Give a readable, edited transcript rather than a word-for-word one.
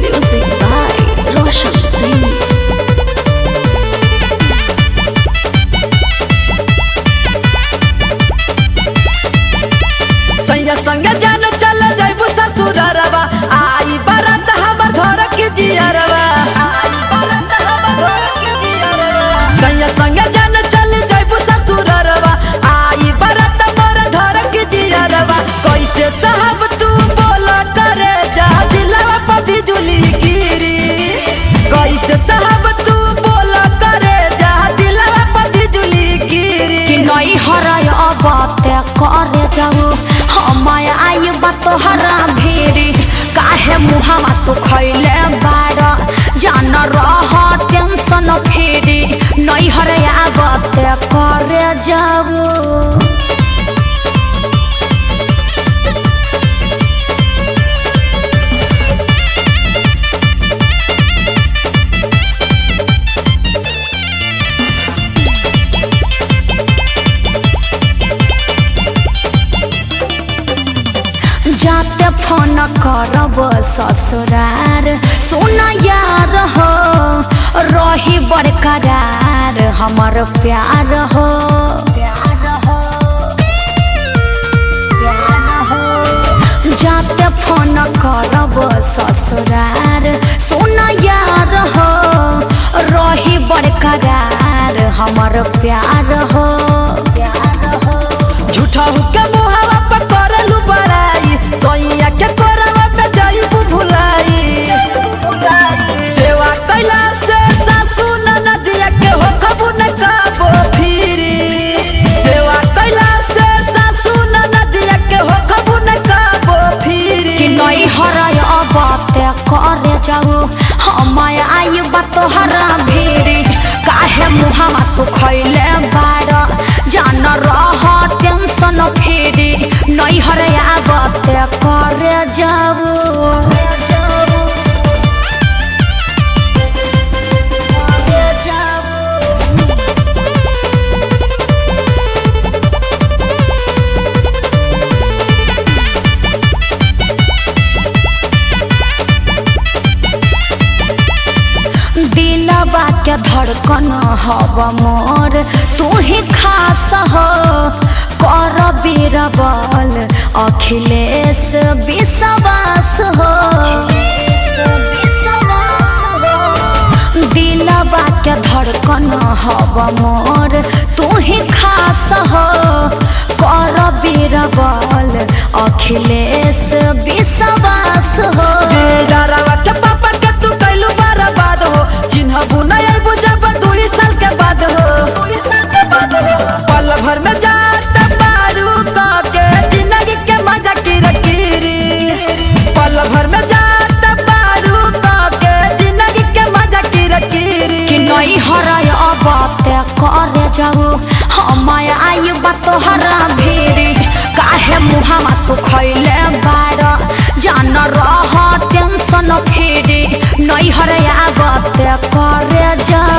Music by Roshan Singh. सैया संग जान चल जाइबू ससुररवा आई बरत हमर घर के जियरवा सैया संग जान चल जाइबू ससुररवा आई बरत मोर घर के जियरवा कैसे साहब तू बोल करे जा दिलवा पर बिजुली गिरी कैसे साहब तू बोल करे जा दिलवा पर बिजुली गिरी कि नई हराय अब ते करे जाऊ हमाय आई बा तोहरा भेरी काहे मुहावा सुखैले बाड़ जान रह टेंशन फेरी नई हराय अब ते करे जाऊ जाते फोन करब ससुरार सोना यार हो रही बरकरार हमर प्यार हो जाते फोन करब ससुरार सोना यार हो रही बरकरार हमर प्यार हो झूठा के मुहावा पर करलू बड़ाई सोइया के कोरवा पे जाइबू भुलाई सेवा कैला से सासू ननदिया के हो खबू न काबो फिरी सेवा कैला से सासू ननदिया के हो खबू न काबो फिरी कि नई हराय अब ते करे जाऊ हमाय आई बा तोहरा भेरी काहे मुहावा सुखैले बाड़ जान रह टेंशन फेरी नई हराय अब ते करे जाऊ दिलवा के धड़कन हव मोर तू ही खास हो कर बीरबल अखिलेश विश्वास हो दिलवा के धड़कन हव मोर तू ही खास हो कर बीरबल अखिलेश विश्वास हो डरावा के पापा के तू कैलू बर्बाद हो चिन्हबू न आइबू जब 2 साल के बाद हो पल भर में जात बारू के जिंदगी के मजा किरकिरी पल भर में जात बारू के जिंदगी के मजा किरकिरी कि नई हराय अब ते करे जाऊ हमाय आई बा तोहरा भेरी काहे मुहावा सुखैले बाड़ जान रह टेंशन फेरी नई हराय अब ते करे जाऊ।